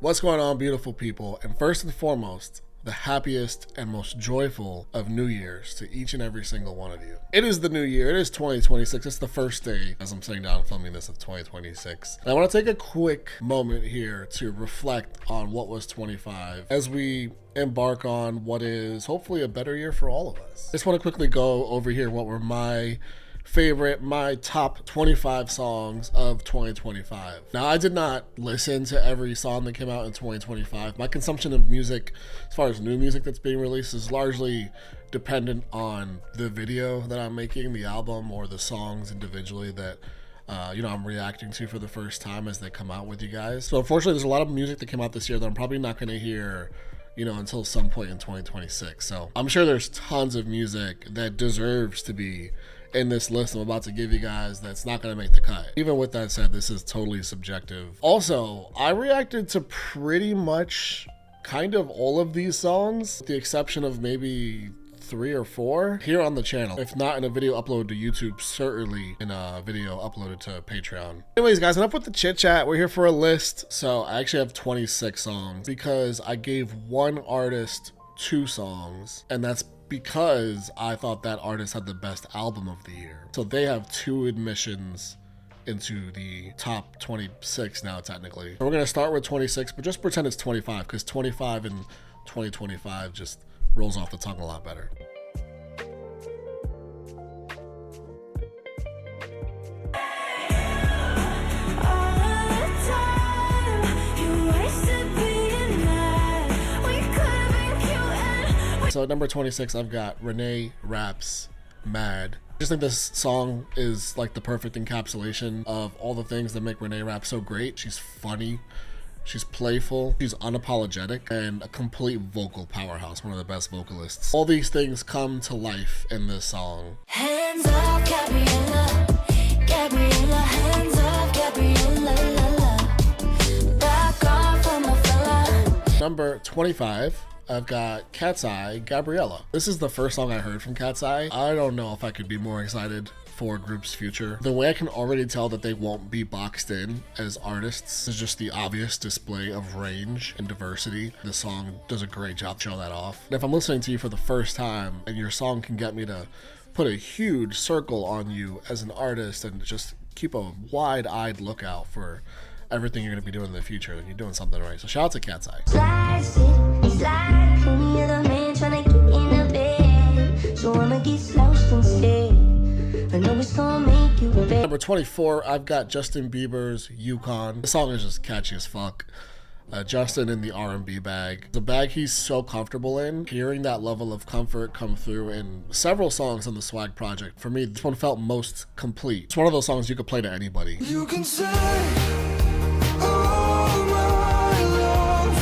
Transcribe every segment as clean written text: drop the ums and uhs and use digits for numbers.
What's going on, beautiful people? And first and foremost, the happiest and most joyful of New Year's to each and every single one of you. It is the new year. It is 2026. It's the first day as I'm sitting down filming this of 2026. And I want to take a quick moment here to reflect on what was 25 as we embark on what is hopefully a better year for all of us. I just want to quickly go over here what were my top 25 songs of 2025. Now, I did not listen to every song that came out in 2025. My consumption of music, as far as new music that's being released, is largely dependent on the video that I'm making, the album, or the songs individually that I'm reacting to for the first time as they come out with you guys. So unfortunately, there's a lot of music that came out this year that I'm probably not going to hear until some point in 2026. So I'm sure there's tons of music that deserves to be in this list I'm about to give you guys that's not going to make the cut. Even with that said, this is totally subjective. Also, I reacted to pretty much kind of all of these songs, with the exception of maybe 3 or 4 here on the channel. If not in a video uploaded to YouTube, certainly in a video uploaded to Patreon. Anyways, guys, enough with the chit chat. We're here for a list. So I actually have 26 songs because I gave one artist 2 songs, and that's because I thought that artist had the best album of the year. So they have 2 admissions into the top 26 now, technically. So we're gonna start with 26, but just pretend it's 25 because 25 in 2025 just rolls off the tongue a lot better. So at number 26, I've got Renee Raps Mad. I just think this song is like the perfect encapsulation of all the things that make Renee Rapp so great. She's funny, she's playful, she's unapologetic, and a complete vocal powerhouse, one of the best vocalists. All these things come to life in this song. Hands up, Gabriella, Gabriella, hands up, Gabriella, la, la. Back off from my fella. Number 25. I've got Cat's Eye, Gabriella. This is the first song I heard from Cat's Eye. I don't know if I could be more excited for a group's future. The way I can already tell that they won't be boxed in as artists is just the obvious display of range and diversity. The song does a great job to show that off. And if I'm listening to you for the first time and your song can get me to put a huge circle on you as an artist and just keep a wide-eyed lookout for everything you're going to be doing in the future, then you're doing something right. So shout out to Cat's Eye. Slide, plenty of the man tryna get in the bed. So I'ma get slouched instead. I know it's gonna make you bad. Number 24, I've got Justin Bieber's Yukon. The song is just catchy as fuck. Justin in the R&B bag. The bag he's so comfortable in. Hearing that level of comfort come through in several songs on the Swag project. For me, this one felt most complete. It's one of those songs you could play to anybody. You can say, oh my love,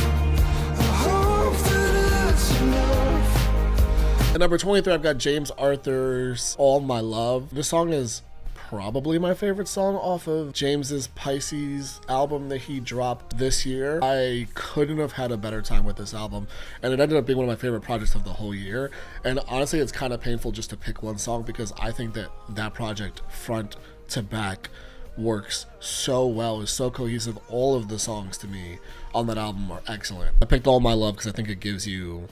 I hope that it's enough. At number 23, I've got James Arthur's All My Love. This song is probably my favorite song off of James's Pisces album that he dropped this year. I couldn't have had a better time with this album, and it ended up being one of my favorite projects of the whole year. And honestly, it's kind of painful just to pick one song because I think that project front to back works so well, is so cohesive. All of the songs to me on that album are excellent. I picked All My Love because I think it gives you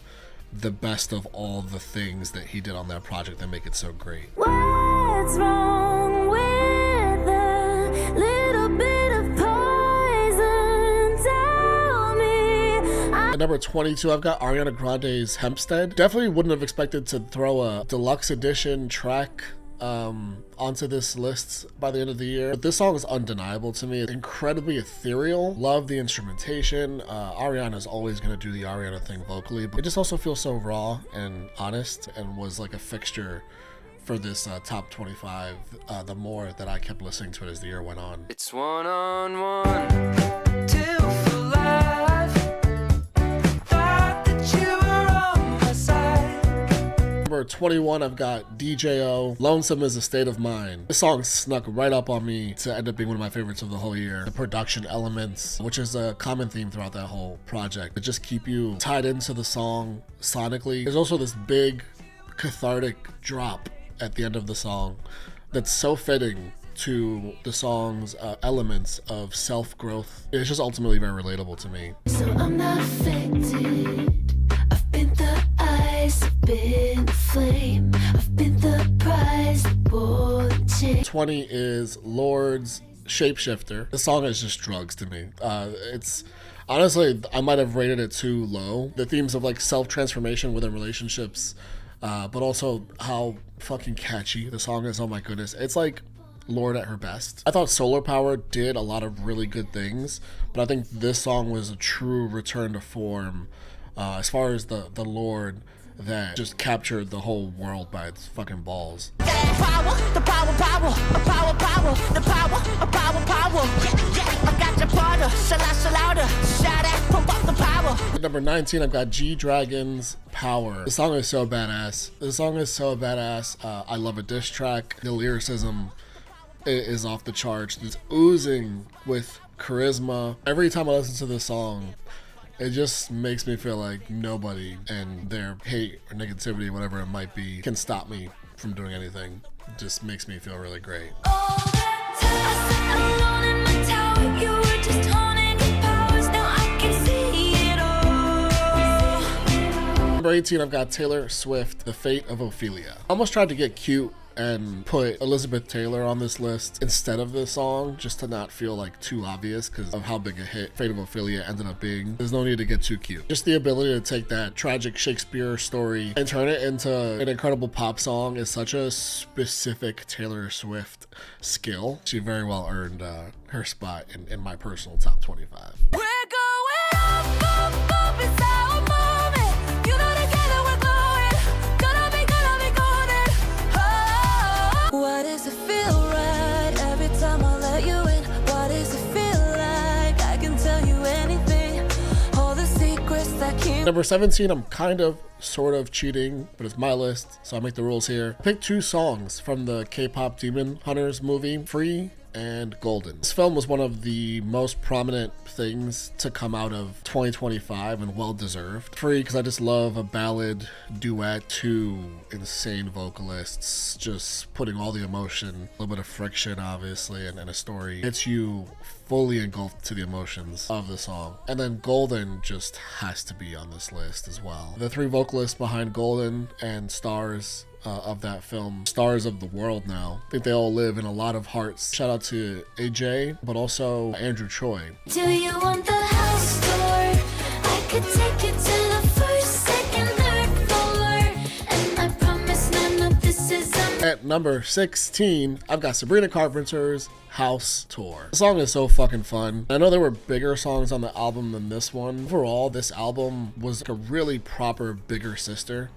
the best of all the things that he did on that project that make it so great. What's wrong with a little bit of poison? Tell me. At number 22, I've got Ariana Grande's Hempstead. Definitely wouldn't have expected to throw a deluxe edition track onto this list by the end of the year, but this song is undeniable to me. It's incredibly ethereal. Love the instrumentation. Ariana's always going to do the Ariana thing vocally, but it just also feels so raw and honest, and was like a fixture for this top 25 the more that I kept listening to it as the year went on. It's one-on-one till for life. Thought that you were on my side. Number 21, I've got DJO, Lonesome is a State of Mind. This song snuck right up on me to end up being one of my favorites of the whole year. The production elements, which is a common theme throughout that whole project, that just keep you tied into the song sonically. There's also this big cathartic drop at the end of the song that's so fitting to the song's elements of self-growth. It's just ultimately very relatable to me. So I'm not affected. I've been the ice, I've been the flame, I've been the prize that won't change. 20 is Lord's Shapeshifter. The song is just drugs to me. It's honestly, I might have rated it too low. The themes of like self-transformation within relationships, but also how fucking catchy the song is. Oh my goodness. It's like Lord at her best. I thought Solar Power did a lot of really good things, but I think this song was a true return to form as far as the Lord that just captured the whole world by its fucking balls. At number 19, I've got G-Dragon's Power. The song is so badass. I love a diss track. The lyricism is off the charts. It's oozing with charisma. Every time I listen to this song, it just makes me feel like nobody and their hate or negativity, whatever it might be, can stop me from doing anything. It just makes me feel really great. All that time I sat alone in my tower, you were just honing your powers. Now I can see it all. Number 18, I've got Taylor Swift, The Fate of Ophelia. I almost tried to get cute and put Elizabeth Taylor on this list instead of this song, just to not feel like too obvious because of how big a hit Fate of Ophelia ended up being. There's no need to get too cute. Just the ability to take that tragic Shakespeare story and turn it into an incredible pop song is such a specific Taylor Swift skill. She very well earned her spot in my personal top 25. We're going up, it's our moment. You know together we're glowing. Gonna be golden. Oh. Why does it feel right every time I let you in? Why does it feel like I can tell you anything? All the secrets that keep. Number 17, I'm kind of sort of cheating, but it's my list, so I make the rules here. Pick 2 songs from the K-pop Demon Hunters movie, Free and Golden. This film was one of the most prominent things to come out of 2025 and well deserved. Free because I just love a ballad duet, 2 insane vocalists just putting all the emotion, a little bit of friction obviously, and a story. It's you fully engulfed to the emotions of the song. And then Golden just has to be on this list as well. The 3 vocalists behind Golden and stars of that film, stars of the world now. I think they all live in a lot of hearts. Shout out to AJ, but also Andrew Choi. Do you want the house tour? I could take you to the first, second, third floor. And I promise none of this is a. At number 16, I've got Sabrina Carpenter's House Tour. The song is so fucking fun. I know there were bigger songs on the album than this one. Overall, this album was like a really proper bigger sister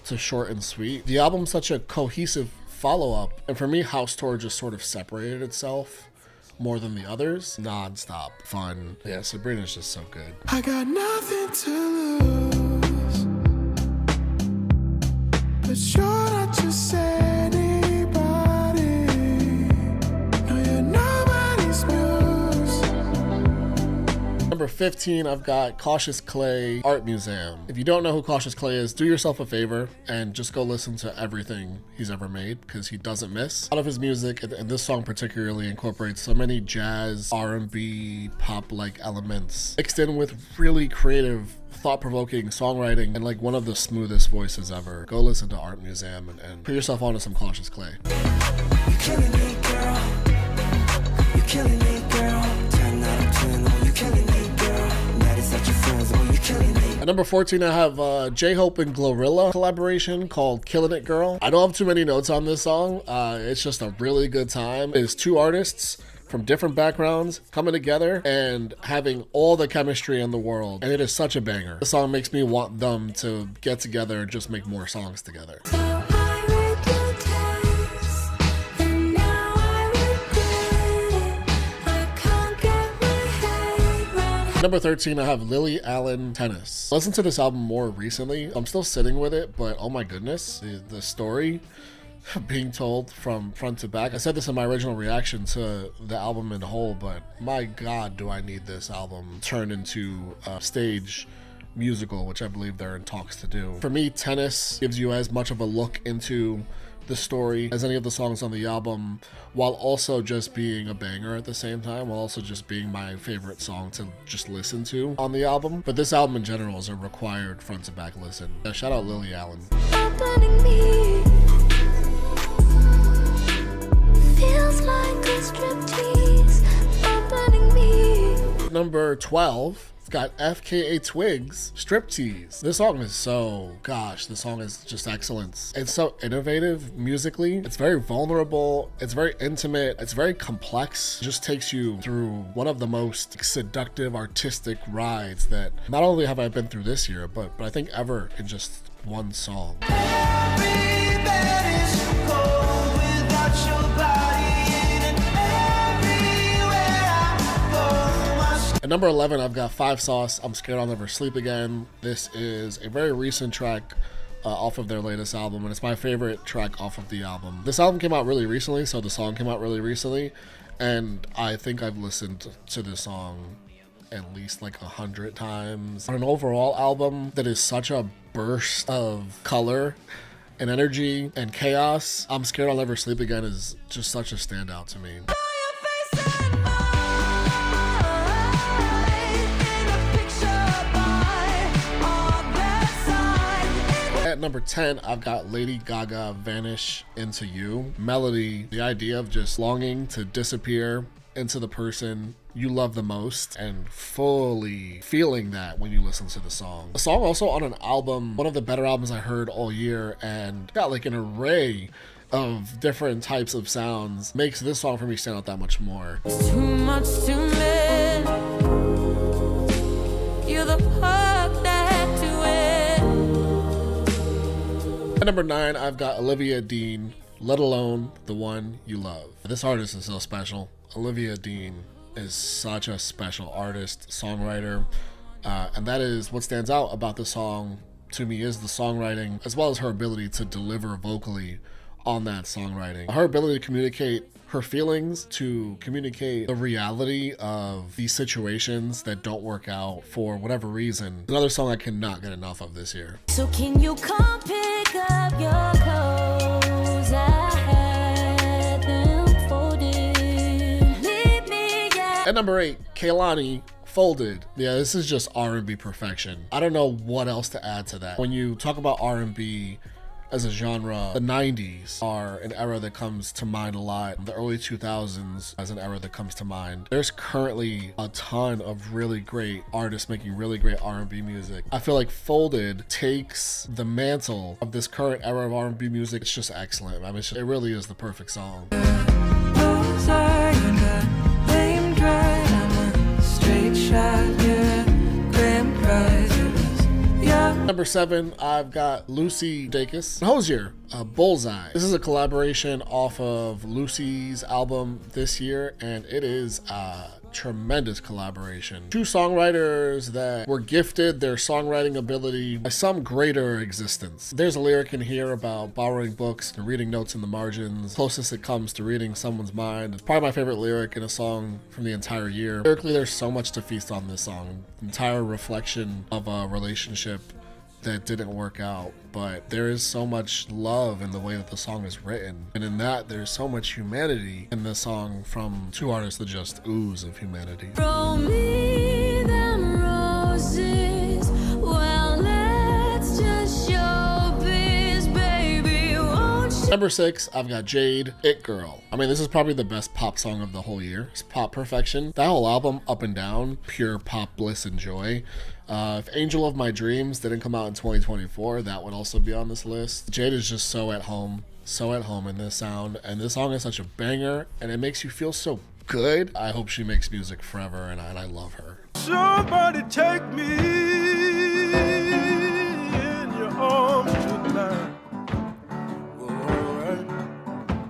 to Short and Sweet. The album's such a cohesive follow-up, and for me, House Tour just sort of separated itself more than the others. Non-stop fun. Yeah, Sabrina's just so good. I got nothing to lose, but you're not just anybody. No, you're nobody's muse. Number 15, I've got Cautious Clay, Art Museum. If you don't know who Cautious Clay is, do yourself a favor and just go listen to everything he's ever made, because he doesn't miss. A lot of his music, and this song particularly, incorporates so many jazz, R&B, pop-like elements, mixed in with really creative, thought-provoking songwriting, and like one of the smoothest voices ever. Go listen to Art Museum and put yourself onto some Cautious Clay. You're killing me, girl. You're killing me, girl. 10 out of 10. Oh, you're killing me, girl. That is such a friends. Oh, you're killing me. At number 14, I have J-Hope and Glorilla collaboration called Killing It Girl. I don't have too many notes on this song. It's just a really good time. It's 2 artists from different backgrounds coming together and having all the chemistry in the world. And it is such a banger. The song makes me want them to get together and just make more songs together. So I read your text, and now I regret it. I can't get my head round. Number 13, I have Lily Allen, Tennis. I listened to this album more recently. I'm still sitting with it, but oh my goodness, the story being told from front to back. I said this in my original reaction to the album in whole, but my God, do I need this album turned into a stage musical, which I believe they're in talks to do. For me, Tennis gives you as much of a look into the story as any of the songs on the album, while also just being a banger at the same time, while also just being my favorite song to just listen to on the album. But this album in general is a required front to back listen. Shout out Lily Allen. Opening me feels like a striptease. Opening me. Number 12. It's got FKA Twigs, Striptease. This song is the song is just excellence. It's so innovative musically. It's very vulnerable. It's very intimate. It's very complex. It just takes you through one of the most seductive artistic rides that not only have I been through this year, but I think ever in just one song. Everybody's cold without your body in it. Everywhere I go, At number 11, I've got 5 Sauce, I'm Scared I'll Never Sleep Again. This is a very recent track off of their latest album, and it's my favorite track off of the album. This album came out really recently, so the song came out really recently, and I think I've listened to this song at least like 100 times. On an overall album that is such a burst of color and energy and chaos, I'm Scared I'll Never Sleep Again is just such a standout to me. At number 10, I've got Lady Gaga, Vanish Into You. Melody, the idea of just longing to disappear into the person you love the most and fully feeling that when you listen to the song. The song also on an album, one of the better albums I heard all year, and got like an array of different types of sounds, makes this song for me stand out that much more. Too much to live. You're the park that to it. At number 9, I've got Olivia Dean, Let Alone the One You Love. This artist is so special. Olivia Dean is such a special artist, songwriter, and that is what stands out about the song to me, is the songwriting, as well as her ability to deliver vocally on that songwriting. Her ability to communicate her feelings, to communicate the reality of these situations that don't work out for whatever reason. Another song I cannot get enough of this year. So can you come pick up your clothes? I had them folded. Leave me, yeah. At number 8, Kehlani, Folded. Yeah, this is just R&B perfection. I don't know what else to add to that. When you talk about R&B as a genre, the 90s are an era that comes to mind a lot. The early 2000s as an era that comes to mind. There's currently a ton of really great artists making really great R&B music. I feel like Folded takes the mantle of this current era of R&B music. It's just excellent. I mean, it really is the perfect song. Number 7, I've got Lucy Dacus, Hosier, Bullseye. This is a collaboration off of Lucy's album this year, and it is a tremendous collaboration. 2 songwriters that were gifted their songwriting ability by some greater existence. There's a lyric in here about borrowing books and reading notes in the margins. Closest it comes to reading someone's mind. It's probably my favorite lyric in a song from the entire year. Lyrically, there's so much to feast on this song. Entire reflection of a relationship that didn't work out, but there is so much love in the way that the song is written, and in that there's so much humanity in the song from 2 artists that just ooze of humanity. Roll me them roses. Well, let's just show biz, baby. Won't you? Number 6, I've got Jade, It Girl. I mean, this is probably the best pop song of the whole year. It's pop perfection. That whole album, up and down, pure pop bliss and joy. If Angel of My Dreams didn't come out in 2024, that would also be on this list. Jade is just so at home in this sound, and this song is such a banger, and it makes you feel so good. I hope she makes music forever, and I love her. Somebody take me in your arms tonight.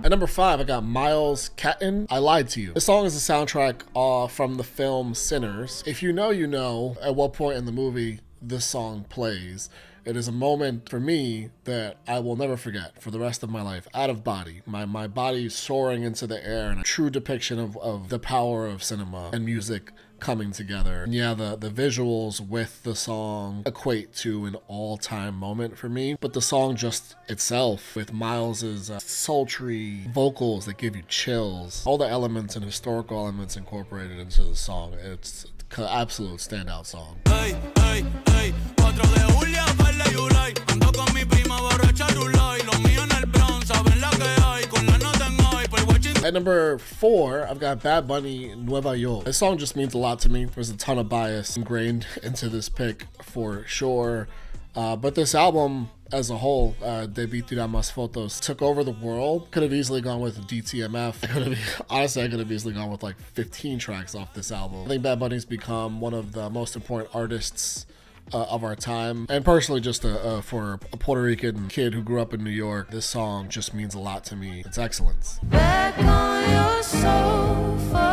At number 5, I got Miles Catton, I Lied to You. This song is a soundtrack from the film Sinners. If you know, you know at what point in the movie this song plays. It is a moment for me that I will never forget for the rest of my life. Out of body. My body soaring into the air, and a true depiction of the power of cinema and music coming together. And yeah, the visuals with the song equate to an all-time moment for me, but the song just itself, with Miles's sultry vocals that give you chills, all the elements and historical elements incorporated into the song, it's an absolute standout song. Hey, hey, hey, 4 de julio, vale Yulai. Ando con mi prima borracha Rulay. Los míos en el Bronx, saben la que hay. Con la nota en high, por watching. At number 4, I've got Bad Bunny, Nueva York. This song just means a lot to me. There's a ton of bias ingrained into this pick for sure. But this album as a whole, Debí Tirar Más Fotos, took over the world. Could have easily gone with DTMF. Honestly, I could have easily gone with like 15 tracks off this album. I think Bad Bunny's become one of the most important artists of our time. And personally, just for a Puerto Rican kid who grew up in New York, this song just means a lot to me. It's excellence. Back on your sofa,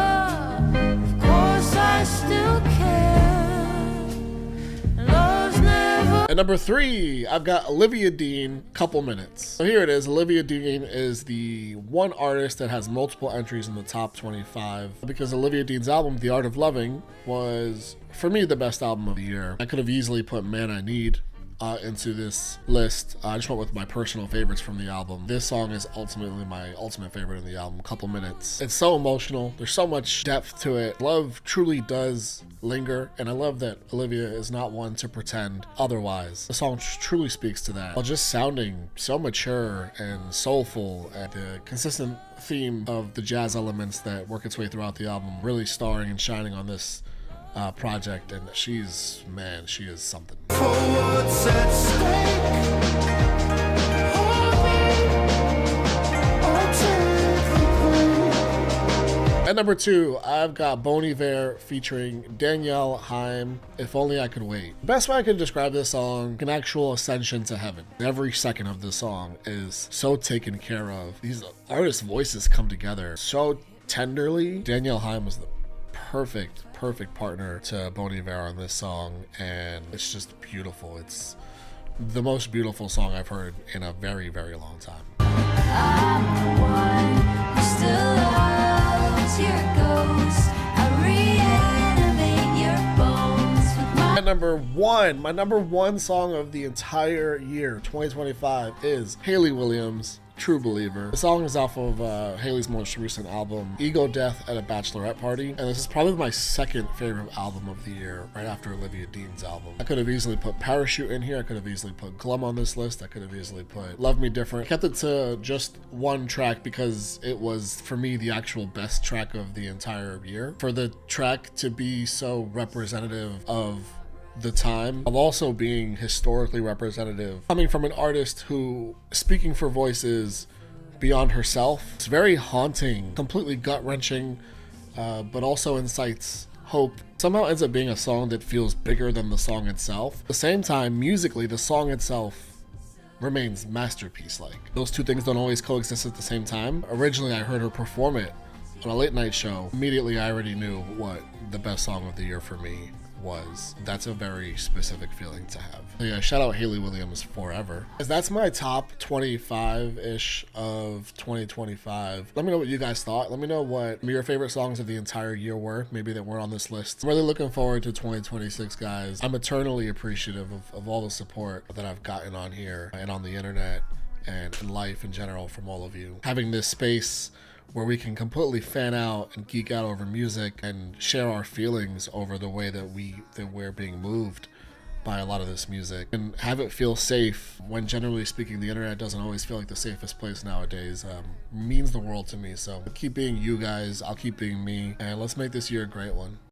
of course I still care. Love's never. At number 3, I've got Olivia Dean, Couple Minutes. So here it is. Olivia Dean is the one artist that has multiple entries in the top 25, because Olivia Dean's album, The Art of Loving, was, for me, the best album of the year. I could have easily put Man I Need into this list. I just went with my personal favorites from the album. This song is ultimately my ultimate favorite in the album, Couple Minutes. It's so emotional. There's so much depth to it. Love truly does linger, and I love that Olivia is not one to pretend otherwise. The song truly speaks to that, while just sounding so mature and soulful, and the consistent theme of the jazz elements that work its way throughout the album really starring and shining on this project. And she is something. For what's at stake. At number 2, I've got Bon Iver featuring Danielle Haim, If Only I Could Wait. Best way I could describe this song, an actual ascension to heaven. Every second of this song is so taken care of. These artists' voices come together so tenderly. Danielle Haim was the perfect partner to Bon Iver on this song, and it's just beautiful. It's the most beautiful song I've heard in a very, very long time. I'm the one who still loves your ghost. I reanimate your bones with my. At number 1, my number 1 song of the entire year, 2025, is Hayley Williams, True Believer. The song is off of Hayley's most recent album, Ego Death at a Bachelorette Party, and this is probably my second favorite album of the year, right after Olivia Dean's album. I could have easily put Parachute in here. I could have easily put Glum on this list. I could have easily put Love Me Different. I kept it to just one track because it was, for me, the actual best track of the entire year. For the track to be so representative of the time, of also being historically representative, coming from an artist who, speaking for voices beyond herself, it's very haunting, completely gut-wrenching, but also incites hope. Somehow ends up being a song that feels bigger than the song itself. At the same time, musically, the song itself remains masterpiece-like. Those two things don't always coexist at the same time. Originally, I heard her perform it on a late night show. Immediately, I already knew what the best song of the year for me was. That's a very specific feeling to have. So yeah, shout out Hayley Williams forever. That's my top 25-ish of 2025. Let me know what you guys thought. Let me know what your favorite songs of the entire year were, maybe that weren't on this list. I'm really looking forward to 2026, guys. I'm eternally appreciative of all the support that I've gotten on here and on the internet and in life in general from all of you. Having this space where we can completely fan out and geek out over music and share our feelings over the way that we're being moved by a lot of this music, and have it feel safe when, generally speaking, the internet doesn't always feel like the safest place nowadays, means the world to me. So keep being you guys, I'll keep being me, and let's make this year a great one.